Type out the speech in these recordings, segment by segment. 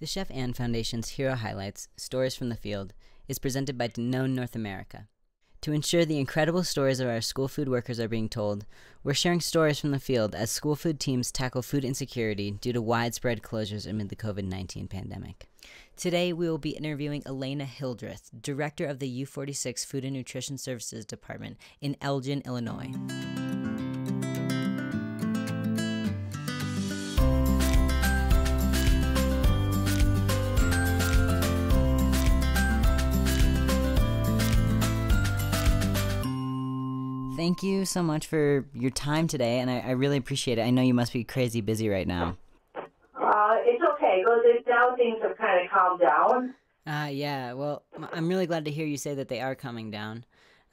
The Chef Ann Foundation's Hero Highlights, Stories from the Field, is presented by Danone North America. To ensure the incredible stories of our school food workers are being told, we're sharing stories from the field as school food teams tackle food insecurity due to widespread closures amid the COVID-19 pandemic. Today, we will be interviewing Elena Hildreth, Director of the U46 Food and Nutrition Services Department in Elgin, Illinois. Thank you so much for your time today, and I really appreciate it. I know you must be crazy busy right now. It's okay. Now things have kind of calmed down. Yeah, well, I'm really glad to hear you say that they are coming down.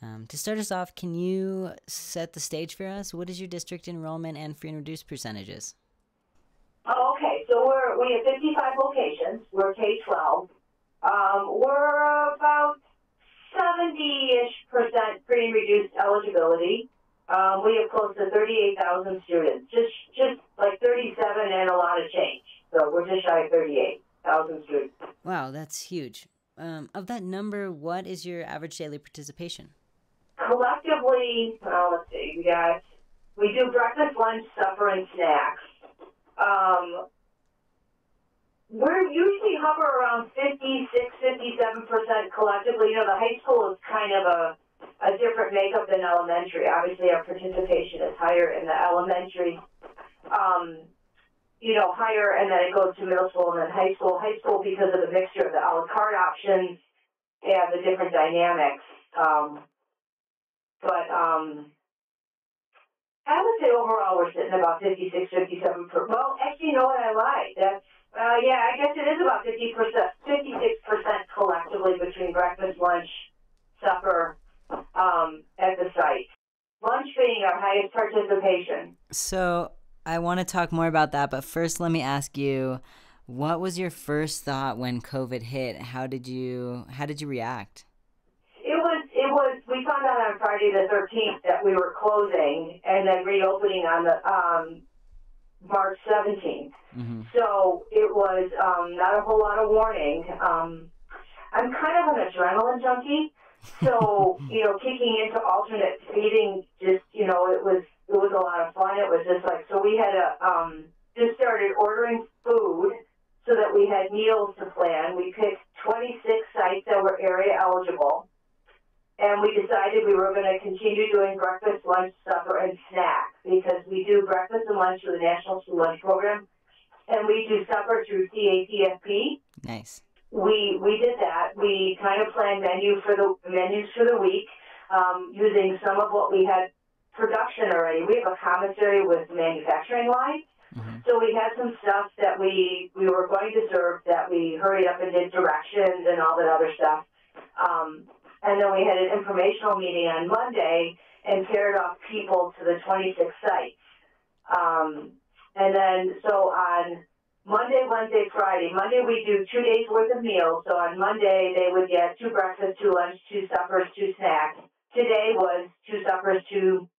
To start us off, can you set the stage for us? What is your district enrollment and free and reduced percentages? Oh, okay. So we have 55 locations. We're K-12. We're about 70-ish% free and reduced eligibility. We have close to 38,000 students, just like 37 and a lot of change. So we're just shy of 38,000 students. Wow, that's huge. Of that number, what is your average daily participation? Collectively, let's see, we do breakfast, lunch, supper, and snacks. We're usually hover around 56, 57% collectively. You know, the high school is kind of a different makeup than elementary. Obviously, our participation is higher in the elementary, higher, and then it goes to middle school and then high school. High school, because of the mixture of the a la carte options and the different dynamics. I would say overall we're sitting about 56, 57%. Well, actually, you know what, I lied. That's I guess it is about 56% collectively between breakfast, lunch, supper at the site. Lunch being our highest participation. So I want to talk more about that, but first let me ask you, what was your first thought when COVID hit? How did you react? We found out on Friday the 13th that we were closing and then reopening on the March 17th. Mm-hmm. So it was not a whole lot of warning. I'm kind of an adrenaline junkie, so kicking into alternate feeding, just it was a lot of fun. It was just like, so we had just started ordering food so that we had meals to plan. We picked 26 sites that were area eligible. And we decided we were going to continue doing breakfast, lunch, supper, and snack, because we do breakfast and lunch through the National School Lunch Program, and we do supper through CATFP. Nice. We did that. We kind of planned menus for the week, using some of what we had production already. We have a commissary with manufacturing line, so we had some stuff that we were going to serve that we hurried up and did directions and all that other stuff. And then we had an informational meeting on Monday and paired off people to the 26 sites. And then, so on Monday, Wednesday, Friday, Monday we do 2 days worth of meals. So on Monday they would get 2 breakfasts, 2 lunch, 2 suppers, 2 snacks. Today was 2 suppers, 2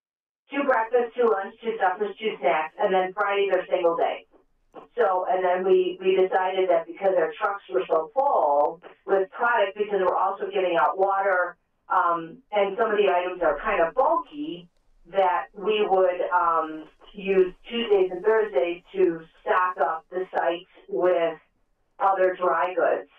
breakfasts, 2 lunch, 2 suppers, 2 snacks. And then Friday's our single day. So, and then we decided that because our trucks were so full with product, because we're also giving out water, and some of the items are kind of bulky, that we would use Tuesdays and Thursdays to stock up the sites with other dry goods.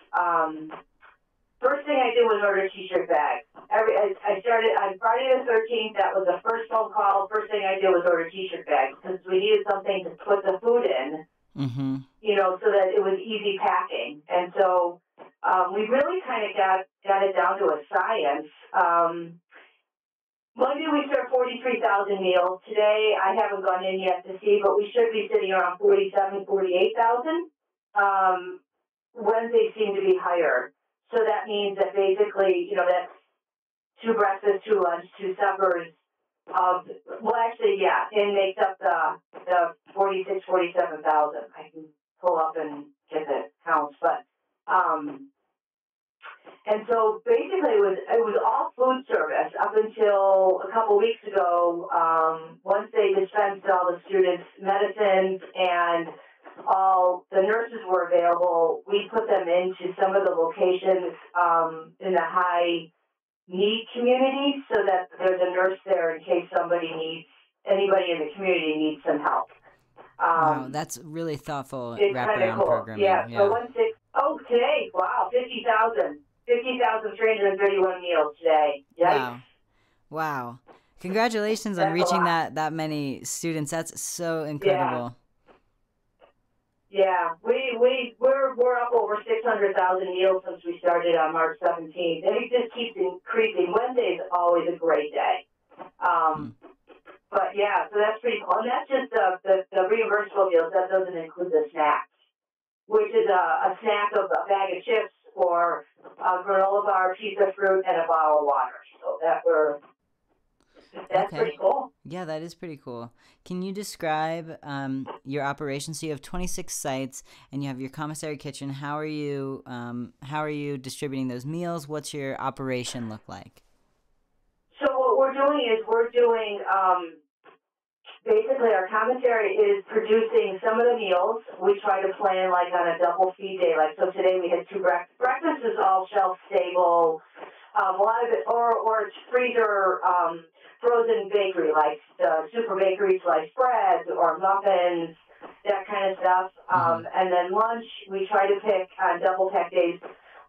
First thing I did was order T-shirt bags. I started on Friday the 13th. That was the first phone call. First thing I did was order T-shirt bags because we needed something to put the food in. Mm-hmm. So that it was easy packing. And so we really kind of got it down to a science. Monday we served 43,000 meals. Today I haven't gone in yet to see, but we should be sitting around 47,000, 48,000. Wednesdays seem to be higher. So that means that basically, that's 2 breakfasts, 2 lunch, 2 suppers. It makes up the 46,000, 47,000. I can pull up and get the counts, but and so basically it was all food service up until a couple weeks ago. Once they dispensed all the students' medicines and all the nurses were available, we put them into some of the locations in the high need communities so that there's a nurse there in case anybody in the community needs some help. Wow, that's really thoughtful it's kind of cool. programming. Yeah. So today, wow, 50,331 meals today. Yikes. Wow. Congratulations on reaching that many students. That's so incredible. Yeah. We're up over 600,000 meals since we started on March 17th. And it just keeps increasing. Wednesday is always a great day. But yeah, so that's pretty cool. And that's just the reimbursable meals. That doesn't include the snacks, which is a snack of a bag of chips or a granola bar, a piece of fruit, and a bottle of water. So that's pretty cool. Yeah, that is pretty cool. Can you describe your operation? So you have 26 sites, and you have your Commissary Kitchen. How are you distributing those meals? What's your operation look like? So what we're doing basically our commissary is producing some of the meals. We try to plan like on a double feed day. Like so today we had 2 breakfasts. Breakfast is all shelf stable. A lot of it, or it's freezer frozen bakery, like super bakery sliced breads or muffins, that kind of stuff. And then lunch, we try to pick on double pack days,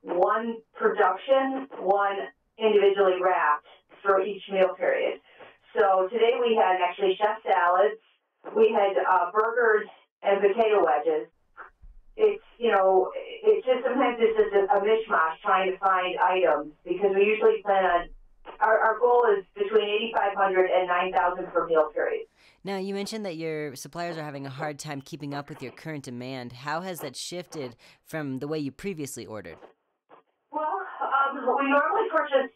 1 production, 1 individually wrapped for each meal period. So today we had actually chef salads, we had burgers and potato wedges. It's just sometimes it's just a mishmash trying to find items because we usually plan on, our goal is between 8,500 and 9,000 per meal period. Now, you mentioned that your suppliers are having a hard time keeping up with your current demand. How has that shifted from the way you previously ordered? Well, we normally purchase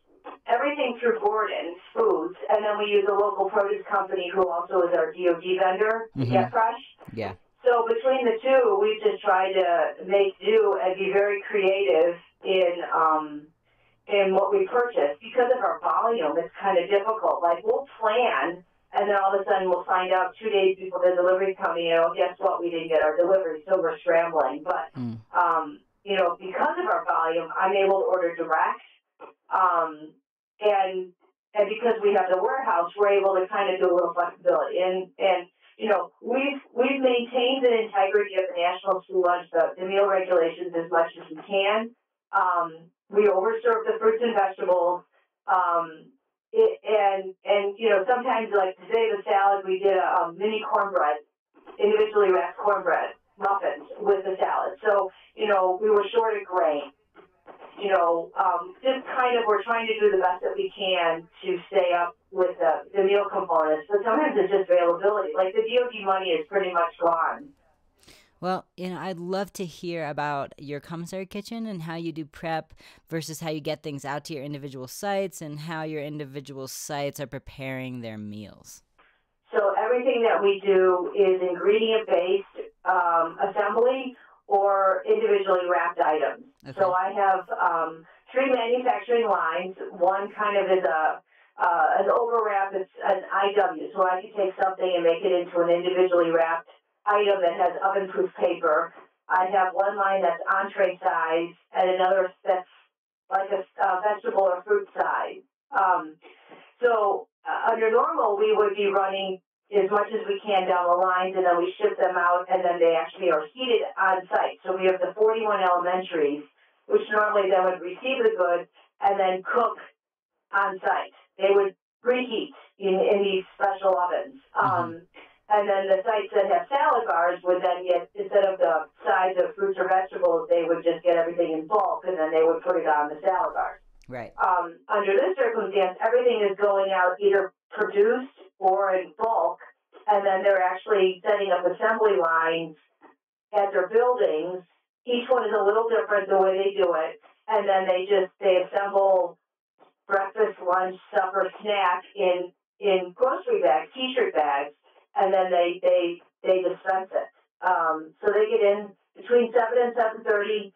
everything through Gordon's Foods, and then we use a local produce company who also is our DOD vendor to get fresh. Yeah. So between the two, we've just tried to make do and be very creative in what we purchase. Because of our volume, it's kind of difficult. Like, we'll plan, and then all of a sudden we'll find out 2 days before the delivery's coming, guess what, we didn't get our delivery, so we're scrambling. But, because of our volume, I'm able to order direct. And because we have the warehouse, we're able to kind of do a little flexibility. And we've maintained the integrity of the National School Lunch, the meal regulations as much as we can. We overserve the fruits and vegetables. Sometimes, like today, the salad, we did a mini cornbread, individually wrapped cornbread, muffins with the salad. So, we were short of grain. Just kind of we're trying to do the best that we can to stay up with the meal components, but sometimes it's just availability. Like the DOD money is pretty much gone. Well, I'd love to hear about your Commissary Kitchen and how you do prep versus how you get things out to your individual sites and how your individual sites are preparing their meals. So everything that we do is ingredient-based assembly or individually wrapped items. Okay. So I have 3 manufacturing lines. One kind of is an overwrap. It's an IW, so I can take something and make it into an individually wrapped item that has oven-proof paper. I have one line that's entree size and another that's like a vegetable or fruit size. Under normal, we would be running as much as we can down the lines, and then we ship them out, and then they actually are heated on site. So we have the 41 elementaries, which normally then would receive the goods and then cook on site. They would reheat in these special ovens. And then the sites that have salad bars would then get, instead of the size of fruits or vegetables, they would just get everything in bulk, and then they would put it on the salad bars. Right. Under this circumstance, everything is going out either produced or in bulk, and then they're actually setting up assembly lines at their buildings. Each one is a little different the way they do it, and then they assemble breakfast, lunch, supper, snack in grocery bags, T-shirt bags, and then they dispense it. So they get in between 7 and 7:30.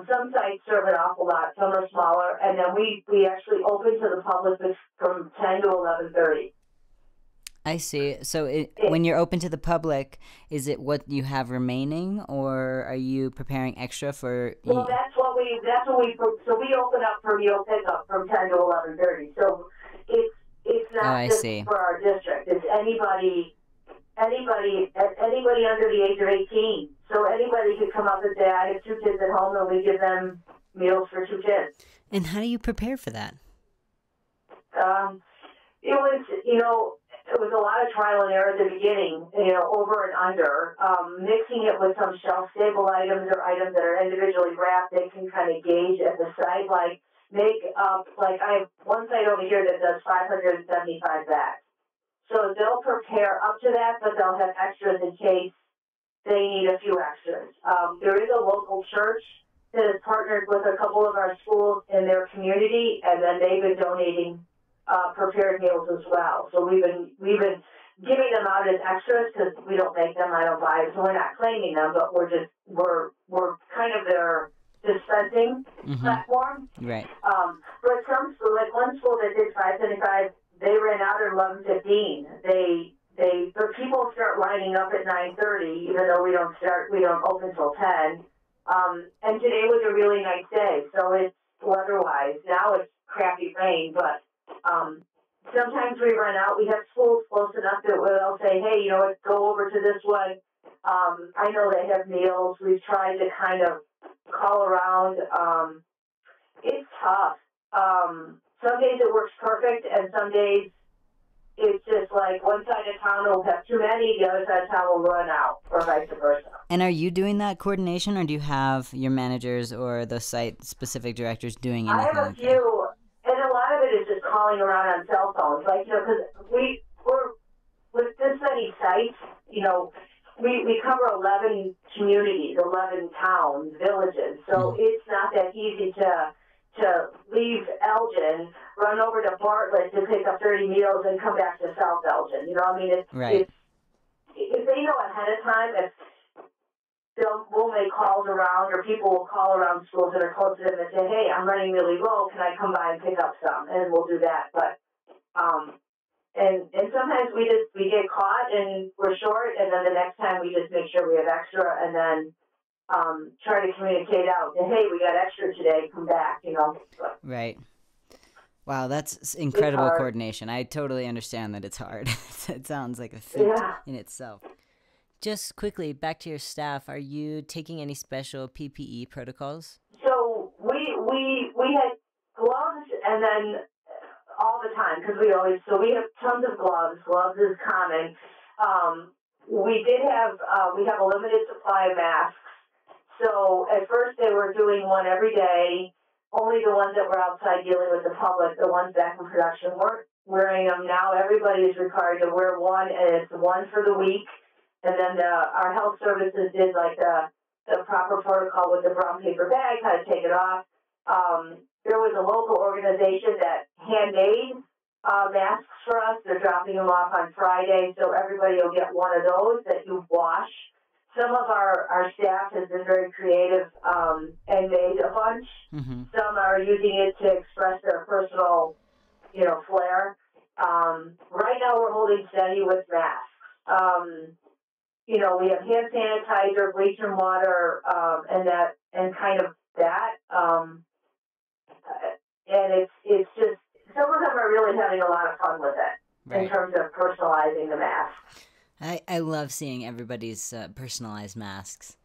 Some sites serve an awful lot, some are smaller, and then we actually open to the public from 10 to 11:30. I see. So when you're open to the public, is it what you have remaining, or are you preparing extra for? Well, so we open up for meal pickup from 10 to 11:30. So it's Oh, not I just see. for our district. It's anybody under the age of 18. So anybody could come up and say, I have 2 kids at home, and we give them meals for 2 kids. And how do you prepare for that? It was a lot of trial and error at the beginning, over and under. Mixing it with some shelf-stable items or items that are individually wrapped, they can kind of gauge at the site. Like I have one site over here that does 575 bags. So they'll prepare up to that, but they'll have extras in case they need a few extras. There is a local church that has partnered with a couple of our schools in their community, and then they've been donating prepared meals as well. So we've been giving them out as extras because we don't make them, I don't buy them, so we're not claiming them, but we're kind of their dispensing platform. Right. But some school, like one school that did 575, they ran out at 11:15. But people start lining up at 9:30, even though we don't open till 10. And today was a really nice day, so it's weather-wise. Now it's crappy rain, but sometimes we run out. We have schools close enough that they'll say, hey, go over to this one. I know they have meals. We've tried to kind of call around. It's tough. Some days it works perfect, and some days it's just like one side of town will have too many, the other side of town will run out, or vice versa. And are you doing that coordination, or do you have your managers or the site-specific directors doing anything? I have a few, and a lot of it is just calling around on cell phones. Like, because we're with this many sites, we cover 11 communities, 11 towns, villages. So it's not that easy to leave Elgin, run over to Bartlett to pick up 30 meals, and come back to South Elgin. Right. If they know ahead of time, we'll make calls around, or people will call around schools that are close to them and say, hey, I'm running really low, can I come by and pick up some? And we'll do that. But and sometimes we get caught and we're short, and then the next time we just make sure we have extra, and then try to communicate out, hey, we got extra today, come back, Right. Wow, that's incredible coordination. I totally understand that it's hard. It sounds like a feat in itself. Just quickly, back to your staff, are you taking any special PPE protocols? So we had gloves, and then all the time, because we have tons of gloves. Gloves is common. We have a limited supply of masks. So at first they were doing one every day. Only the ones that were outside dealing with the public, the ones back in production, weren't wearing them. Now everybody is required to wear one, and it's one for the week. And then our health services did like the proper protocol with the brown paper bag, how to take it off. There was a local organization that handmade masks for us. They're dropping them off on Friday, so everybody will get one of those that you wash. Some of our staff has been very creative and made a bunch. Mm-hmm. Some are using it to express their personal, flair. Right now we're holding steady with masks. We have hand sanitizer, bleach and water, and kind of that. And it's just, some of them are really having a lot of fun with it in terms of personalizing the mask. I love seeing everybody's personalized masks.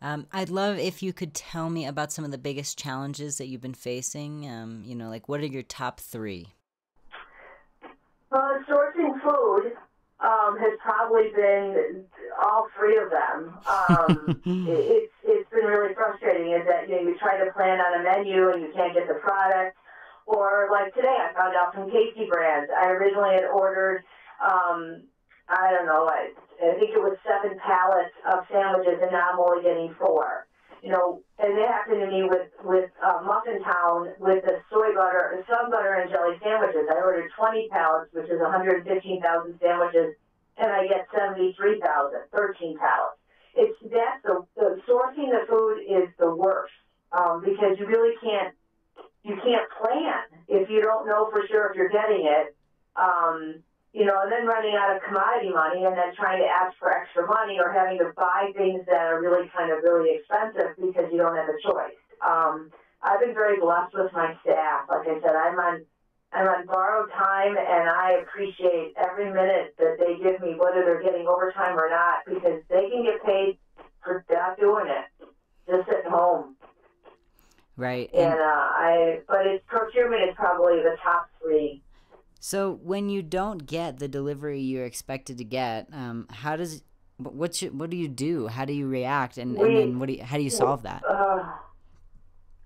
I'd love if you could tell me about some of the biggest challenges that you've been facing. What are your top 3? Sourcing food has probably been all 3 of them. It's been really frustrating, is that you try to plan on a menu and you can't get the product. Or like today, I found out from Casey Brands. I originally had ordered, I don't know, I think it was 7 pallets of sandwiches, and now I'm only getting 4. And it happened to me with Muffin Town with the soy butter, sun butter and jelly sandwiches. I ordered 20 pallets, which is 115,000 sandwiches, and I get 73,000, 13 pallets. The sourcing the food is the worst, because you really can't plan if you don't know for sure if you're getting it. and then running out of commodity money and then trying to ask for extra money or having to buy things that are really really expensive because you don't have a choice. I've been very blessed with my staff. Like I said, I'm on borrowed time, and I appreciate every minute that they give me, whether they're getting overtime or not, because they can get paid for not doing it, just sitting home. Right. But procurement is probably the top three. So when you don't get the delivery you're expected to get, what do you do? How do you react? And then how do you solve that?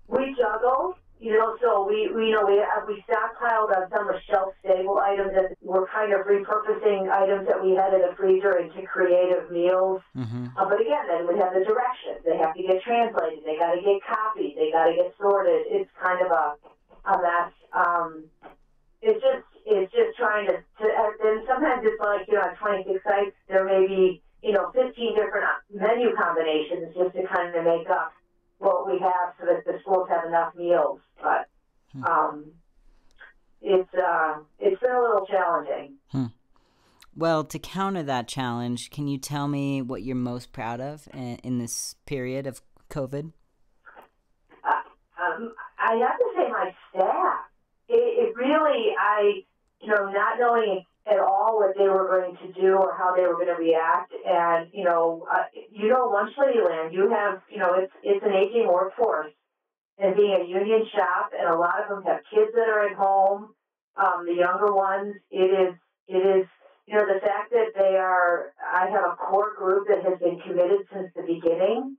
We juggle, so we stockpiled on some of shelf-stable items that we're kind of repurposing items that we had in the freezer into creative meals. But again, then we have the directions. They have to get translated. They got to get copied. They got to get sorted. It's kind of a mess. It's just trying to and sometimes it's like, on 26 sites, there may be, 15 different menu combinations just to kind of make up what we have so that the schools have enough meals. But it's been a little challenging. Well, to counter that challenge, can you tell me what you're most proud of in this period of COVID? I have to say my staff. It really, not knowing at all what they were going to do or how they were going to react. And, Lunch Ladyland, you have, it's an aging workforce. And being a union shop, and a lot of them have kids that are at home, the younger ones, it is, the fact that I have a core group that has been committed since the beginning.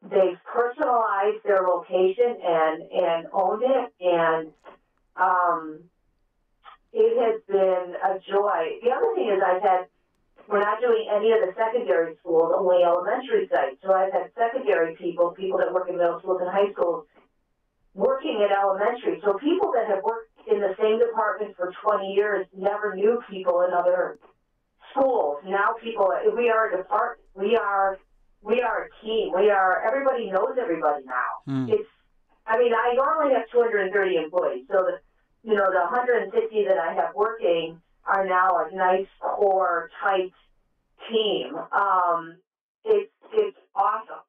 They've personalized their location and owned it, and it has been a joy. The other thing is we're not doing any of the secondary schools, only elementary sites. So I've had secondary people that work in middle schools and high schools, working at elementary. So people that have worked in the same department for 20 years never knew people in other schools. Now we are a department. We are a team. Everybody knows everybody now. I normally have 230 employees. So the 150 that I have working are now a nice core tight team. It's awesome.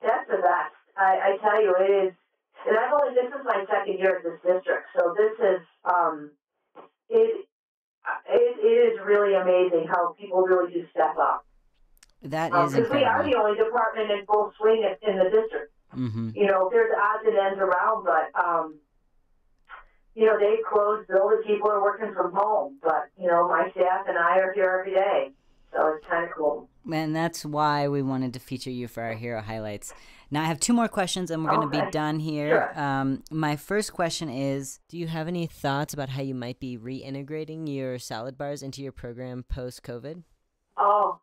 That's the best. I tell you, it is. And this is my second year at this district, so this is it is really amazing how people really do step up. That is incredible. Because we are the only department in full swing in the district. There's odds and ends around, but they've closed. All the people are working from home, but my staff and I are here every day, so it's kind of cool. And that's why we wanted to feature you for our Hero Highlights. Now, I have two more questions, and we're going to be done here. Sure. My first question is, do you have any thoughts about how you might be reintegrating your salad bars into your program post-COVID? Oh,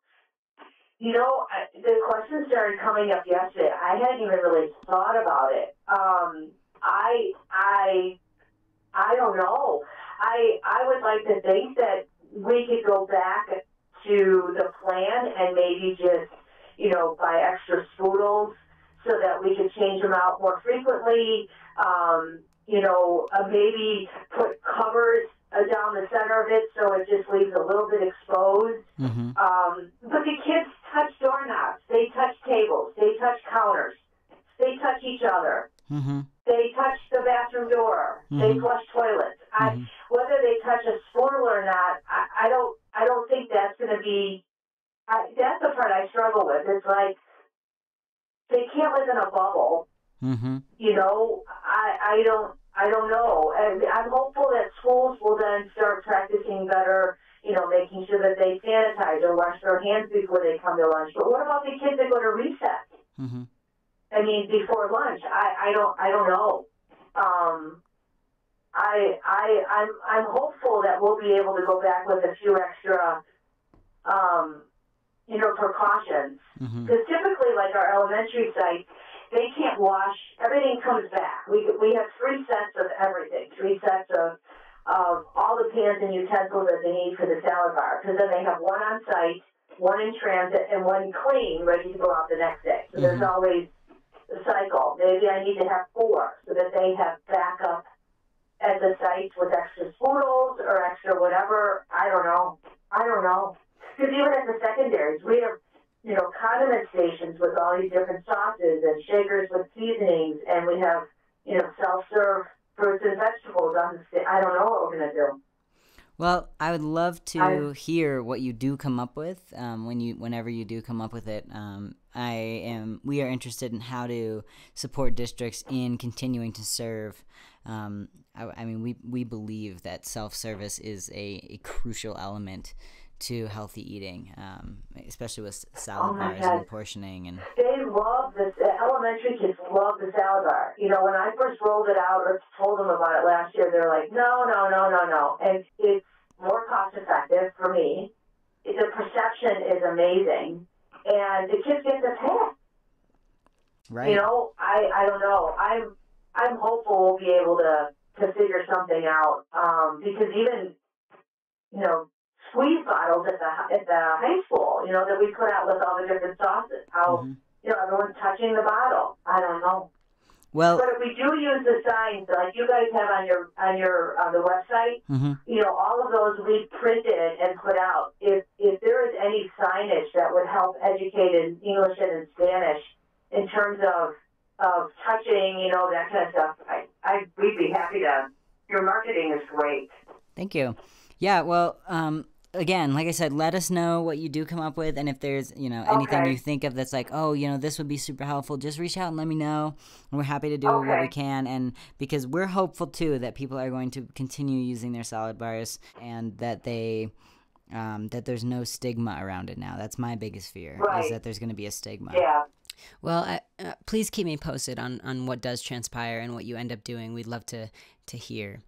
the question started coming up yesterday. I hadn't even really thought about it. I don't know. I would like to think that we could go back to the plan and maybe just, buy extra spoodles so that we could change them out more frequently. Maybe put covers down the center of it so it just leaves a little bit exposed. But the kids touch doorknobs. They touch tables. They touch counters. They touch each other. They touch the bathroom door. They flush toilets. Whether they touch a spoonal or not, I don't think that's going to be. That's the part I struggle with. It's like they can't live in a bubble. I don't know. And I'm hopeful that schools will then start practicing better. Making sure that they sanitize or wash their hands before they come to lunch. But what about the kids that go to recess? Before lunch, I don't know. I'm hopeful that we'll be able to go back with a few extra, precautions. Because typically, like our elementary sites, they can't wash. Everything comes back. We have 3 sets of everything. 3 sets of all the pans and utensils that they need for the salad bar. Because then they have one on site, one in transit, and one clean, ready to go out the next day. So there's always the cycle. Maybe I need to have 4 so that they have backup at the sites with extra spoodles or extra whatever. I don't know. Because even at the secondaries, we have, condiment stations with all these different sauces and shakers with seasonings, and we have, self-serve fruits and vegetables on the stage. I don't know what we're going to do. Well, I would love to hear what you do come up with whenever you do come up with it. We are interested in how to support districts in continuing to serve. We believe that self-service is a crucial element to healthy eating, especially with salad bars and portioning. And they love this. Elementary kids love the salad bar. When I first rolled it out or told them about it last year, they're like, no. And it's more cost effective for me. The perception is amazing, and the kids get to pay it. Right. I don't know. I'm hopeful we'll be able to figure something out. Because even squeeze bottles at the high school, that we put out with all the different sauces. How everyone's touching the bottle. I don't know. Well, but if we do use the signs like you guys have on the website, all of those we printed and put out. If there is any signage that would help educate in English and in Spanish in terms of touching, that kind of stuff, we'd be happy to. Your marketing is great. Thank you. Yeah. Well, again, like I said, let us know what you do come up with, and if there's, anything you think of that's like, oh, this would be super helpful, just reach out and let me know, and we're happy to do what we can, and because we're hopeful, too, that people are going to continue using their salad bars, and that that there's no stigma around it now. That's my biggest fear, is that there's going to be a stigma. Yeah. Well, please keep me posted on what does transpire and what you end up doing. We'd love to hear.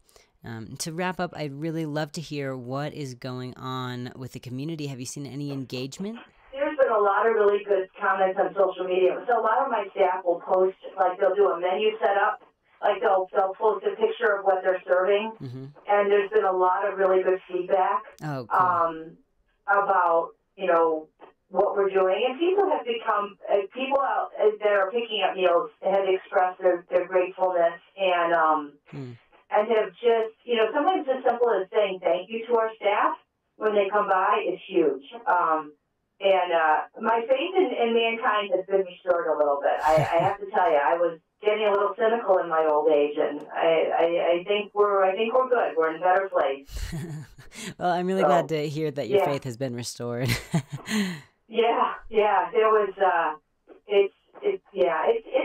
To wrap up, I'd really love to hear what is going on with the community. Have you seen any engagement? There's been a lot of really good comments on social media. So a lot of my staff will post, like they'll do a menu setup, like they'll post a picture of what they're serving, and there's been a lot of really good feedback about, what we're doing. And people have become, people out that are picking up meals have expressed their gratefulness and have just, sometimes as simple as saying thank you to our staff when they come by is huge. And my faith in mankind has been restored a little bit. I have to tell you, I was getting a little cynical in my old age, and I think we're good. We're in a better place. Well, I'm really glad to hear that your faith has been restored. Yeah. There was it's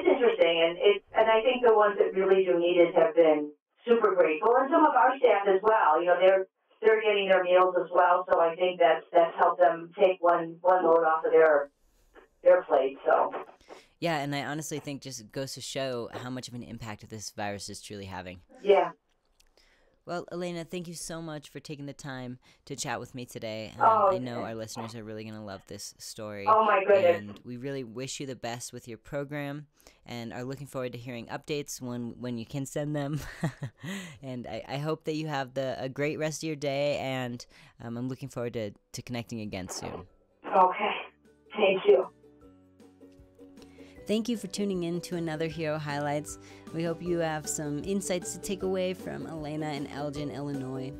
interesting, and I think the ones that really do need it have been super grateful, and some of our staff as well. They're getting their meals as well, so I think that's helped them take one load off of their plate. So. Yeah, and I honestly think just goes to show how much of an impact this virus is truly having. Yeah. Well, Elena, thank you so much for taking the time to chat with me today. I know our listeners are really going to love this story. Oh, my goodness. And we really wish you the best with your program and are looking forward to hearing updates when you can send them. And I hope that you have a great rest of your day, and I'm looking forward to connecting again soon. Okay. Thank you. Thank you for tuning in to another Hero Highlights. We hope you have some insights to take away from Elena in Elgin, Illinois.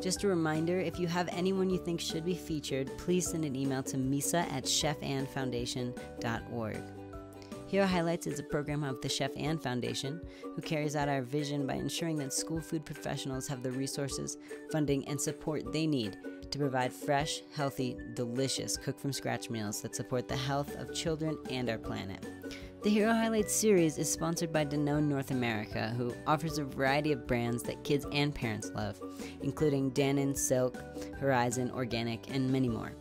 Just a reminder, if you have anyone you think should be featured, please send an email to misa@chefandfoundation.org. Hero Highlights is a program of the Chef and Foundation, who carries out our vision by ensuring that school food professionals have the resources, funding, and support they need to provide fresh, healthy, delicious, cook-from-scratch meals that support the health of children and our planet. The Hero Highlights series is sponsored by Danone North America, who offers a variety of brands that kids and parents love, including Danone, Silk, Horizon, Organic, and many more.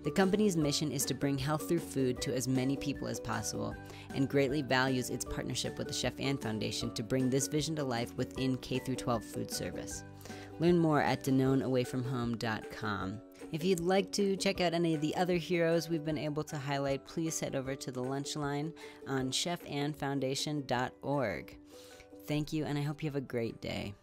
The company's mission is to bring health through food to as many people as possible, and greatly values its partnership with the Chef and Foundation to bring this vision to life within K-12 food service. Learn more at DanoneAwayFromHome.com. If you'd like to check out any of the other heroes we've been able to highlight, please head over to the lunch line on chefandfoundation.org. Thank you, and I hope you have a great day.